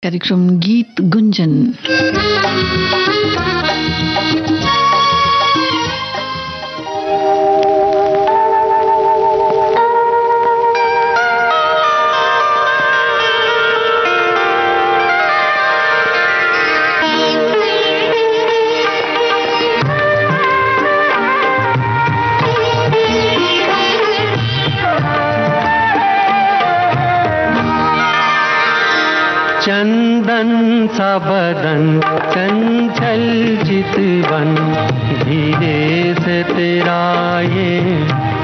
कार्यक्रम गीत गुंजन। चंदन सा बदन चंचल चितवन, धीरे से तेरा ये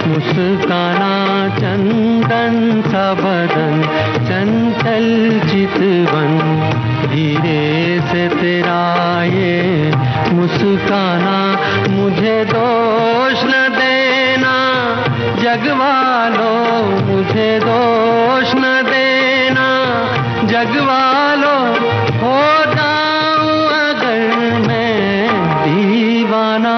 मुस्काना। चंदन सा बदन चंचल चितवन, धीरे से तेरा ये मुस्काना। मुझे दोष न देना जगवालो, मुझे दोष न देना जगवालो। हो जाऊं अगर मैं दीवाना,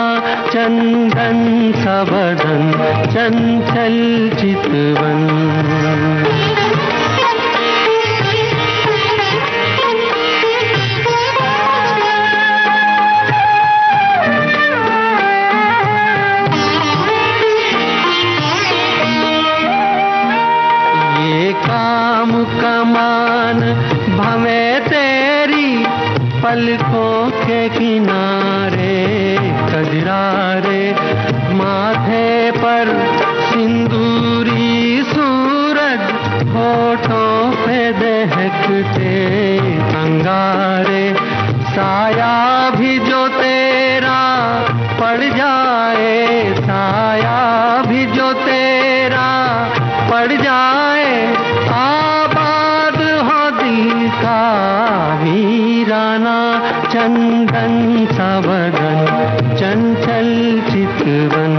चंदन सा बदन चंचल चितवन। काम कमान भवे तेरी पलकों के किनारे, कजरारे माथे पर सिंदूरी सूरज, होठों पे दहकते अंगारे। साया भी जो तेरा पड़ जाए, साया भी जो तेरा पड़ जाए, आबाद हो दिल का वीराना। चंदन सा बदन चंचल चितवन।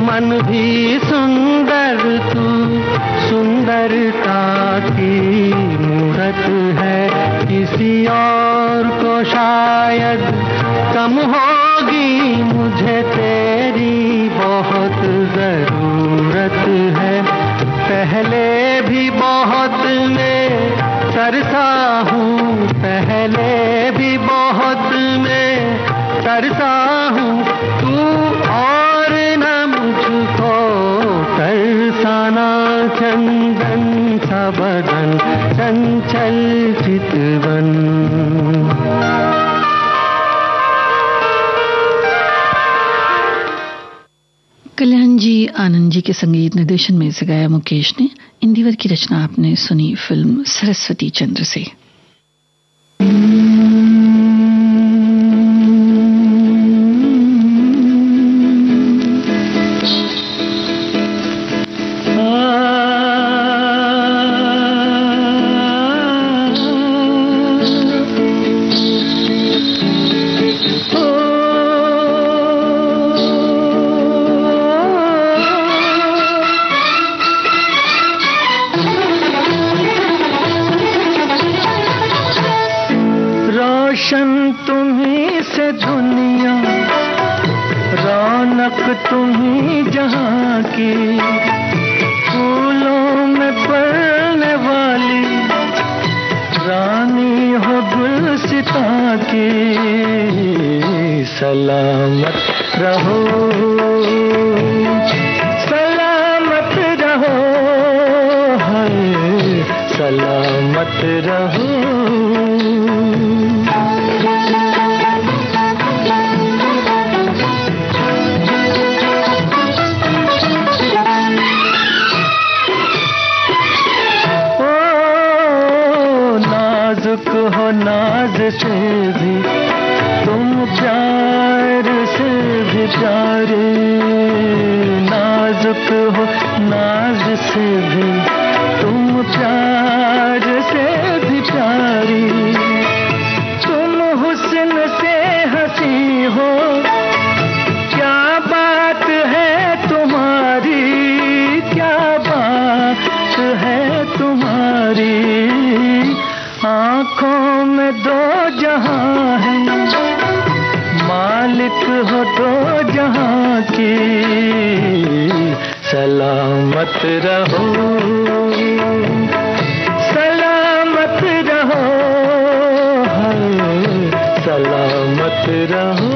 मन भी सुंदर, तू सुंदरता की मूरत है। किसी और को शायद कम होगी, मुझे तेरी बहुत जरूरत है। पहले भी बहुत मैं तरसा हूँ, पहले भी बहुत मैं तरसा हूँ। तू और न मुझको तरसाना, चंदन सा बदन चंचल चितवन। कल्याण जी आनंद जी के संगीत निर्देशन में इसे गाया मुकेश ने। इंदिवर की रचना आपने सुनी फिल्म सरस्वती चंद्र से। तुम्हीं जहां की, फूलों में पड़ने वाली रानी हो गुलसिता की। सलामत रहो, सलामत रहो, हाय सलामत रहो। हो नाज से भी तुम प्यार से भी प्यारे, नाजुक हो नाज से भी तुम प्यार से भी प्यारी। तुम हुस्न से हंसी हो, क्या बात है की सलामत रहो, सलामत रहो, सलामत रहो।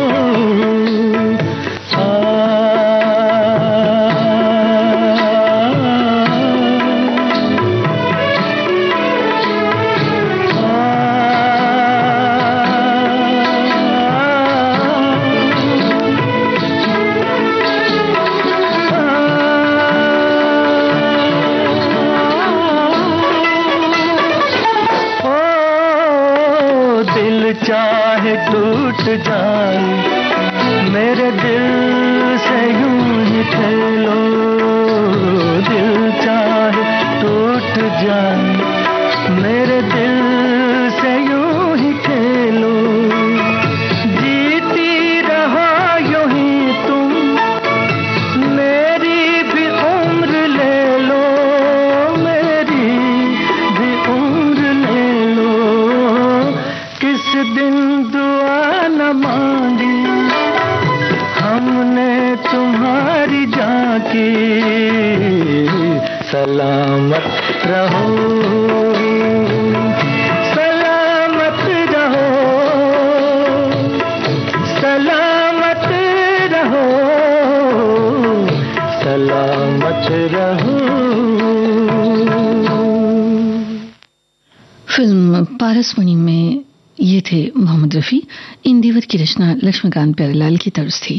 चाहे टूट जाए मेरे दिल से यूं ही खेलो, दिल चाहे टूट जाए मेरे दिल से यूं ही खेलो, जीती रहो यूं ही तुम मेरी भी उम्र ले लो, मेरी भी उम्र ले लो। किस दिन दुआ न मांगी हमने तुम्हारी जाकी, सलामत रहो, सलामत रहो, सलामत रहो, सलामत रहो। फिल्म पारसमणि में ये थे मोहम्मद रफी। इंदिवर की रचना लक्ष्मीकांत प्यारेलाल की तर्ज थी।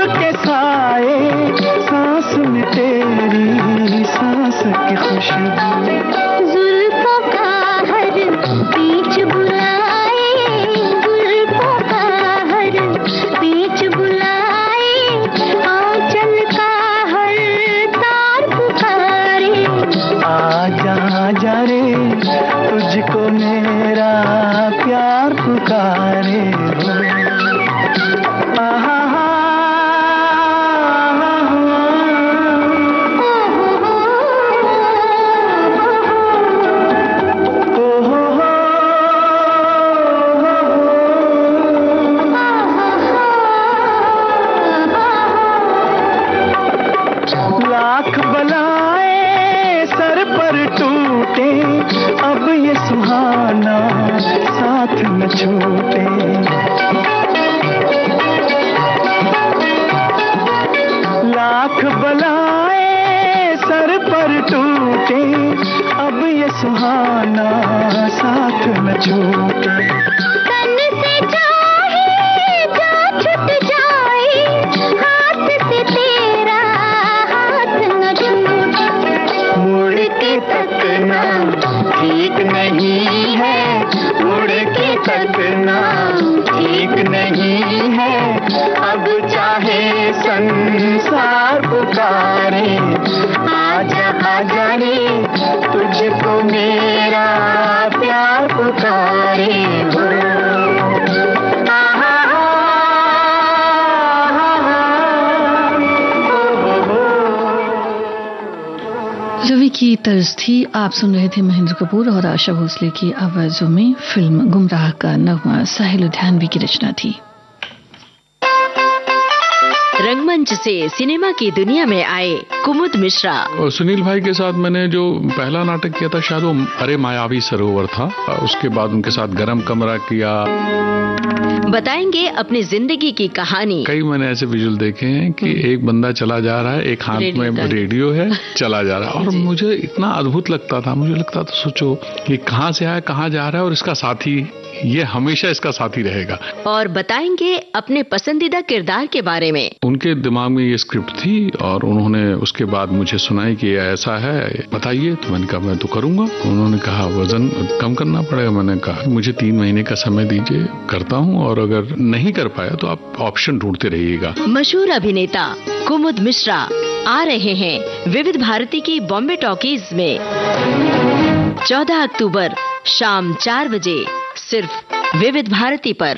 के साए, सांस में तेरी सांस की खुशबू, जुल्फों का हर बीच बुलाए, जुल्फों का हर बीच बुलाए, आंचल का हर तार पुकारे, आजा आजा रे तुझको मेरा प्यार पुकारे हो। लाख बलाएं सर पर टूटे, अब ये सुहाना साथ न छूटे। लाख बलाएं सर पर टूटे, अब ये सुहाना साथ न छूटे। तन से चाहे जा छूट जाए, हाथ से तेरा हाथ न छूटे। मुड़ के तकना ठीक नहीं है, मुड़ के तकना ठीक नहीं है, अब चाहे संसार पुकारे, आजा आजा रे तुझको मेरा प्यार पुकारे हो। रवि की तर्ज थी। आप सुन रहे थे महेंद्र कपूर और आशा भोसले की आवाजों में फिल्म गुमराह का नगमा साहिल लुधियानवी की रचना थी। रंगमंच से सिनेमा की दुनिया में आए कुमुद मिश्रा। और सुनील भाई के साथ मैंने जो पहला नाटक किया था शायद वो अरे मायावी सरोवर था। उसके बाद उनके साथ गरम कमरा किया। बताएंगे अपनी जिंदगी की कहानी। कई मैंने ऐसे विजुअल देखे हैं कि एक बंदा चला जा रहा है, एक हाथ में रेडियो है, चला जा रहा है, और मुझे इतना अद्भुत लगता था। मुझे लगता था सोचो ये कहाँ से आया, कहाँ जा रहा है, और इसका साथी ये हमेशा इसका साथी रहेगा। और बताएंगे अपने पसंदीदा किरदार के बारे में। उनके दिमाग में ये स्क्रिप्ट थी और उन्होंने उसके बाद मुझे सुनाई कि ऐसा है, बताइए। तो मैंने कहा मैं तो करूंगा। उन्होंने कहा वजन कम करना पड़ेगा। मैंने कहा मुझे 3 महीने का समय दीजिए, करता हूँ, और अगर नहीं कर पाया तो आप ऑप्शन ढूंढते रहिएगा। मशहूर अभिनेता कुमुद मिश्रा आ रहे हैं विविध भारती की बॉम्बे टॉकीज में 14 अक्टूबर शाम 4 बजे सिर्फ विविध भारती पर।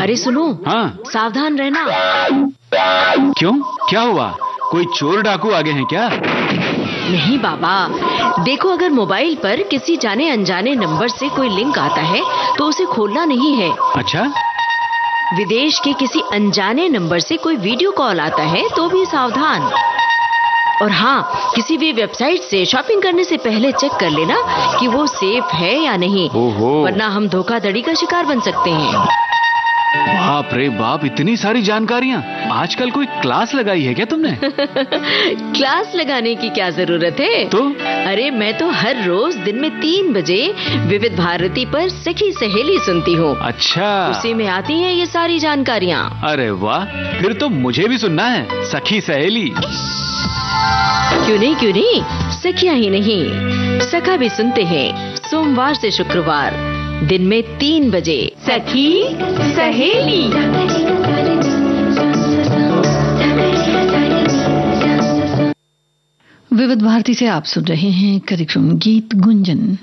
अरे सुनो, हाँ, सावधान रहना। क्यों, क्या हुआ? कोई चोर डाकू आ गए हैं क्या? नहीं बाबा, देखो अगर मोबाइल पर किसी जाने अनजाने नंबर से कोई लिंक आता है तो उसे खोलना नहीं है। अच्छा, विदेश के किसी अनजाने नंबर से कोई वीडियो कॉल आता है तो भी सावधान। और हाँ, किसी भी वेबसाइट से शॉपिंग करने से पहले चेक कर लेना कि वो सेफ है या नहीं, वरना हम धोखाधड़ी का शिकार बन सकते हैं। बाप रे बाप, इतनी सारी जानकारियाँ। आजकल कोई क्लास लगाई है क्या तुमने? क्लास लगाने की क्या जरूरत है? तो अरे मैं तो हर रोज दिन में 3 बजे विविध भारती पर सखी सहेली सुनती हूँ। अच्छा, उसी में आती हैं ये सारी जानकारियाँ। अरे वाह, फिर तो मुझे भी सुनना है सखी सहेली। क्यों नहीं, सखियाँ ही नहीं, सखा भी सुनते हैं सोमवार से शुक्रवार दिन में 3 बजे। सखी सहेली। विविध भारती से आप सुन रहे हैं कार्यक्रम गीत गुंजन।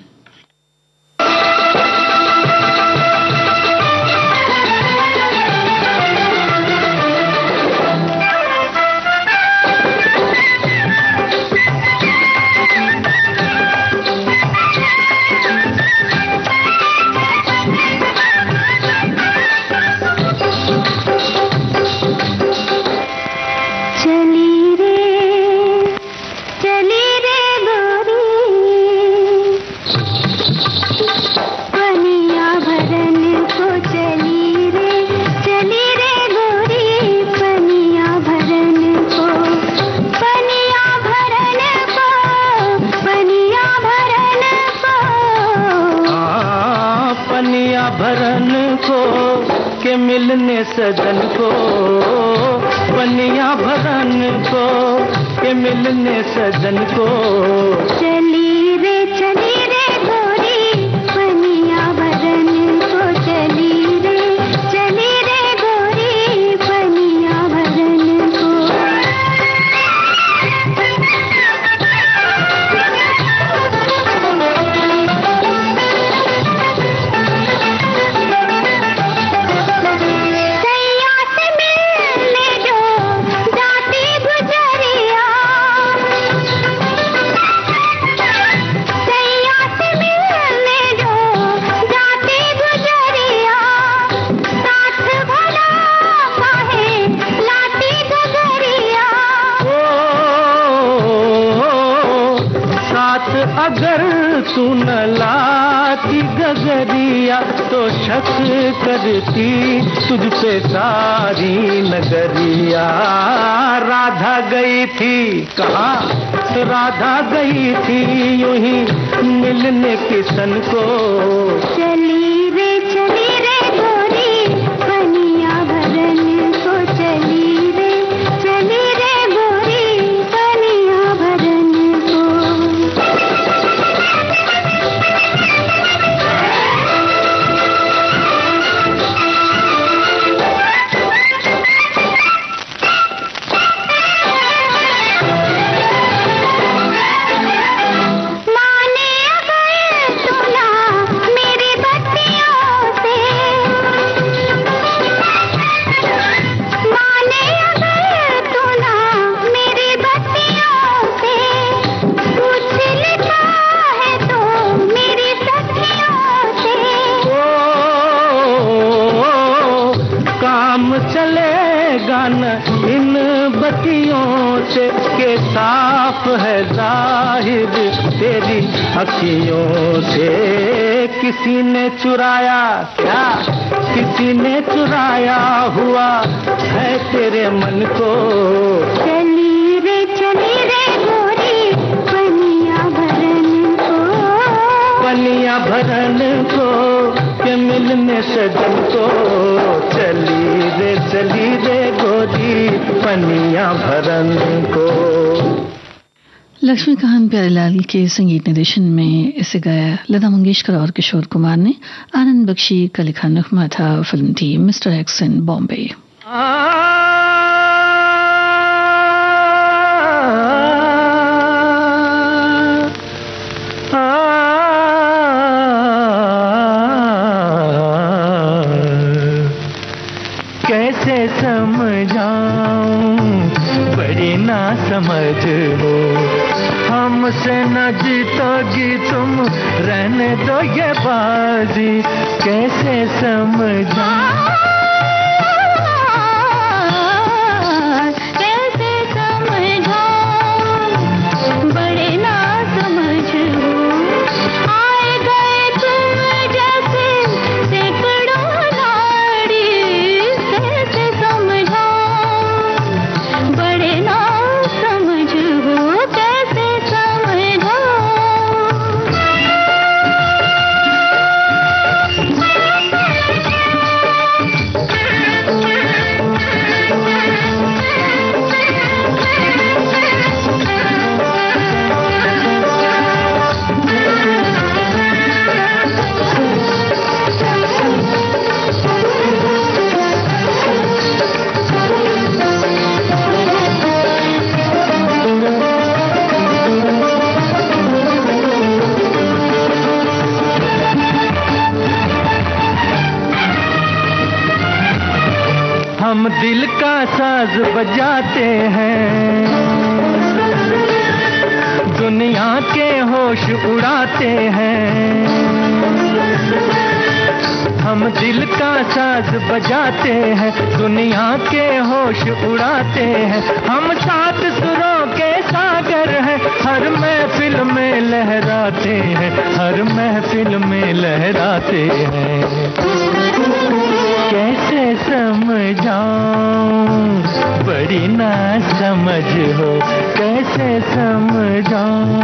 भरन को के मिलने सजन को, पनिया भरन को के मिलने सजन को। चली रे गोरी पनिया भरन को, चली रे गोरी पनिया भरन को। अगर तू न लाती गगरिया तो शक करती तुझ पे सारी नगरिया। राधा गई थी कहाँ, राधा गई थी यूं ही मिलने किशन को। चली रे गोरी पनिया भरन को, चली रे गोरी पनिया भरन को। चलेगा न इन बत्तियों से के साफ है जाहिर तेरी अखियों से। किसी ने चुराया क्या, किसी ने चुराया हुआ है तेरे मन को। चली रे गोरी पनिया भरन को, पनिया भरन को के मिलने सजन को। चली रे गोरी पनिया भरन को। लक्ष्मीकांत प्यारेलाल के संगीत निर्देशन में इसे गाया लता मंगेशकर और किशोर कुमार ने। आनंद बख्शी का लिखा नगमा था। फिल्म थी मिस्टर एक्स इन बॉम्बे। कैसे समझाऊं बड़ी ना समझ हो, हमसे न जीतोगी तुम रहने दो ये बाजी। कैसे समझाऊं, कैसे समझाऊं बड़े ना समझ हो। आए गए तुम जैसे सैकड़ों नाड़ी, कैसे समझाऊं बड़े ना समझ हो। कैसे हम दिल का साज बजाते हैं, दुनिया के होश उड़ाते हैं। हम दिल का साज बजाते हैं, दुनिया के होश उड़ाते हैं। हम सात सुरों के सागर हैं, हर महफिल में लहराते हैं, हर महफिल में लहराते हैं। कैसे समझाऊं बड़ी ना समझ हो, कैसे समझाऊं।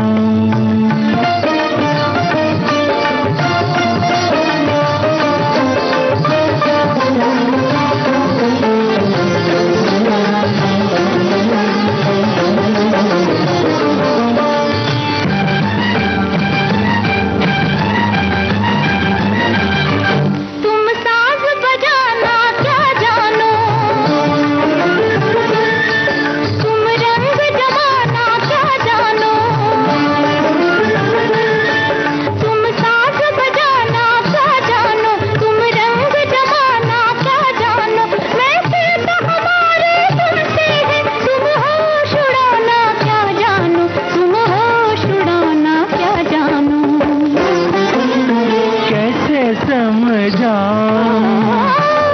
समझाऊं,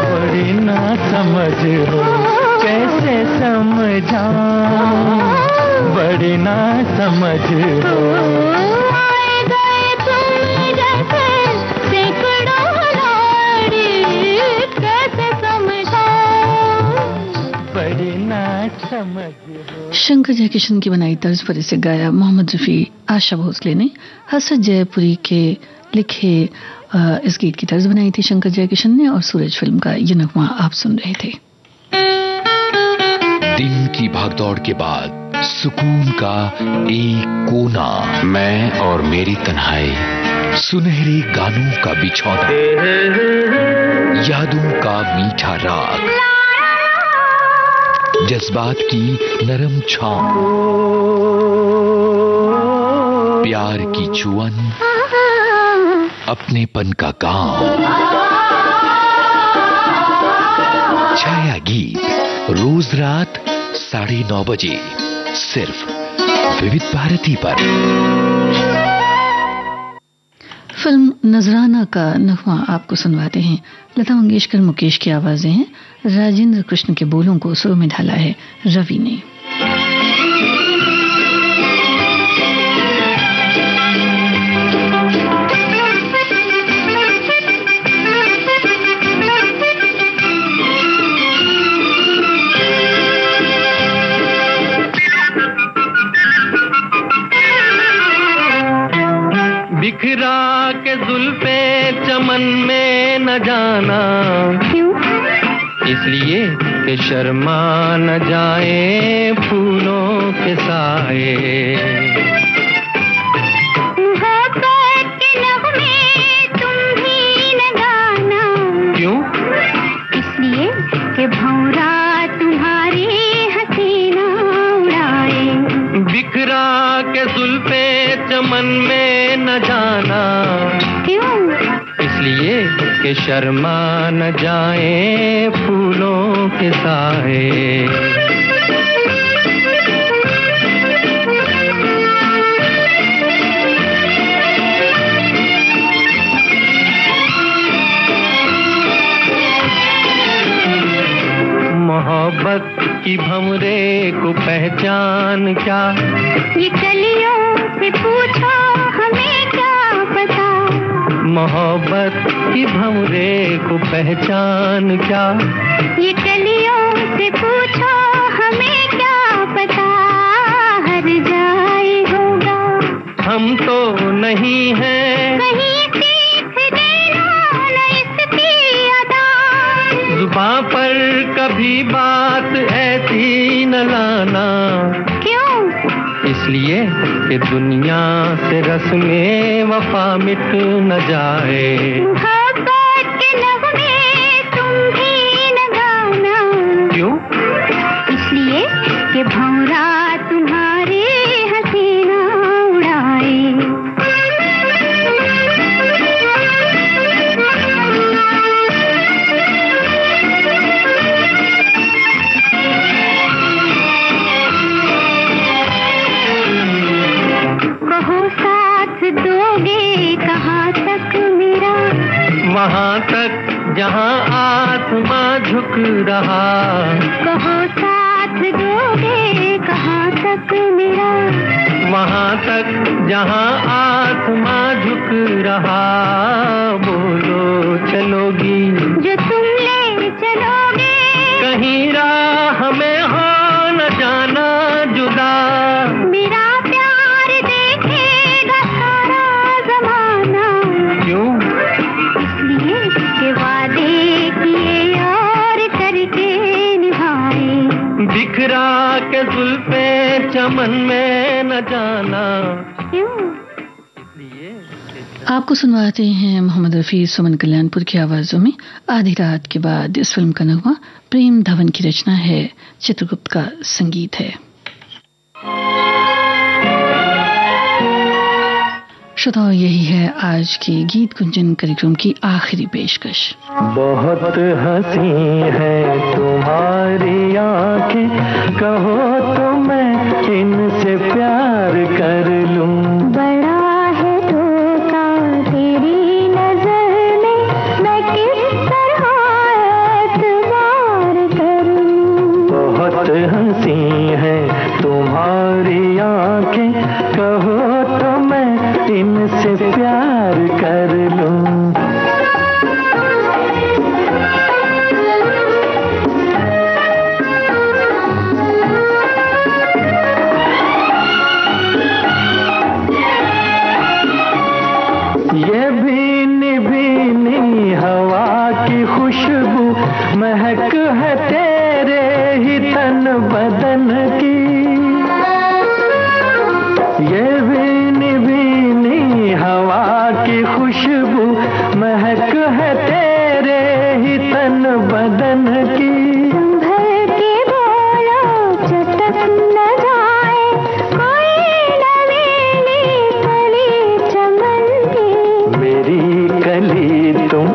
बड़ी ना समझ हो कैसे समझाऊं, बड़ी ना समझ हो। आए गए तुम जैसे सैकड़ों लाड़ी, कैसे समझाऊं, बड़ी ना समझ हो। शंकर जयकिशन की बनाई तर्ज पर इसे गाया मोहम्मद रफी, आशा भोसले ने। हसरत जयपुरी के लिखे इस गीत की तर्ज बनाई थी शंकर जयकिशन ने, और सूरज फिल्म का ये नगमा आप सुन रहे थे। दिन की भागदौड़ के बाद सुकून का एक कोना, मैं और मेरी तन्हाई, सुनहरे गानों का बिछौना, यादों का मीठा राग, जज्बात की नरम छांव, प्यार की चुअन, अपनेपन का गांव। छाया गीत रोज रात 9:30 बजे सिर्फ विविध भारती पर। फिल्म नजराना का नगमा आपको सुनवाते हैं। लता मंगेशकर मुकेश की आवाजें हैं, राजेंद्र कृष्ण के बोलों को सुरों में ढाला है रवि ने। बिखरा के जुल्फे चमन में न जाना, क्यों? इसलिए कि शर्मा न जाए फूलों के साए। मोहब्बत के नगमे तुम भी न गाना, क्यों? इसलिए कि भंवरा तुम्हारी हसीना उड़ाए। बिखरा के जुल्फे चमन में न जाना, क्यों? इसलिए कि शर्मा न जाए फूलों के साए। मोहब्बत की भंवरे को पहचान क्या, ये कलियों से पूछो हमें क्या पता। मोहब्बत की भंवरे को पहचान क्या, ये कलियों से पूछो हमें क्या पता। हर जाए होगा हम तो नहीं हैं, कहीं सीख देना न इसकी अदा। जुबां पर कभी बात ऐसी न लाना, क्यों? इसलिए कि दुनिया से रस्में वफा मिट न जाए। मोहब्बत के नगमे तुम भी न गाना, क्यों? इसलिए कि भंवरा तुम्हारी हसीना उड़ाए। कहो साथ दोगे कहाँ तक मेरा, वहाँ तक जहाँ आसमां झुक रहा। कहो साथ दोगे कहाँ तक मेरा, वहाँ तक जहाँ आसमां झुक रहा। बोलो चलोगी जो तुम ले चलोगे, कहीं राह में हो न जाना जुदा। मेरा प्यार देखेगा सारा जमाना। क्यों? इसलिए कि वादे किए और करके निभाए। बिखरा के जुल्फे चमन में न जाना, क्यों? इसलिए आपको सुनवाते हैं मोहम्मद रफी, सुमन कल्याणपुर की आवाजों में आधी रात के बाद। इस फिल्म का नगमा प्रेम धवन की रचना है, चित्रगुप्त का संगीत है। श्रोताओ, यही है आज की गीत गुंजन कार्यक्रम की आखिरी पेशकश। बहुत हंसी है तुम्हारी आंखें, कहो तो मैं इनसे प्यार कर लूं। बड़ा है धोखा तेरी नजर में, कली तुम,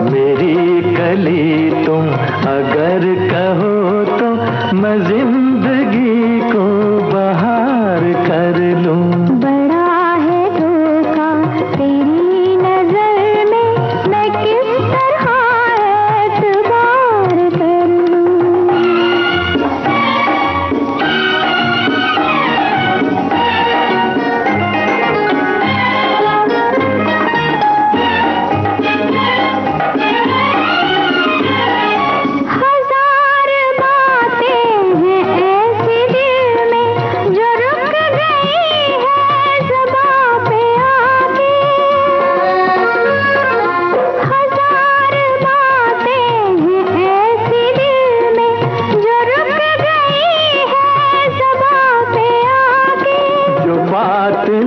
मेरी कली तुम, अगर कहो तो मैं जिंदगी को बहार कर लूं। बड़ा है धोखा तेरी नजर में, मैं किस तरह एतबार कर लूं।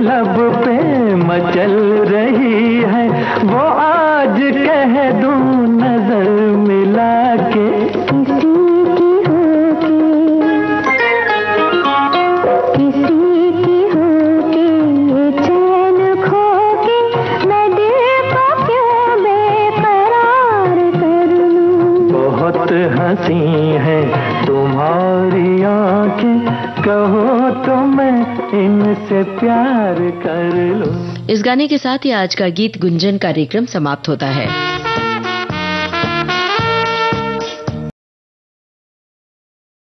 लब पे मचल रही है वो आज कह दूं नजर मिला के। किसी की होके, किसी की होके, ये चैन खो के मैं दिल को क्यों बेकरार कर लूं। बहुत हंसी है तुम्हारी आंखें, कहो तो मैं इनसे प्यार कर लूं। इस गाने के साथ ही आज का गीत गुंजन कार्यक्रम समाप्त होता है।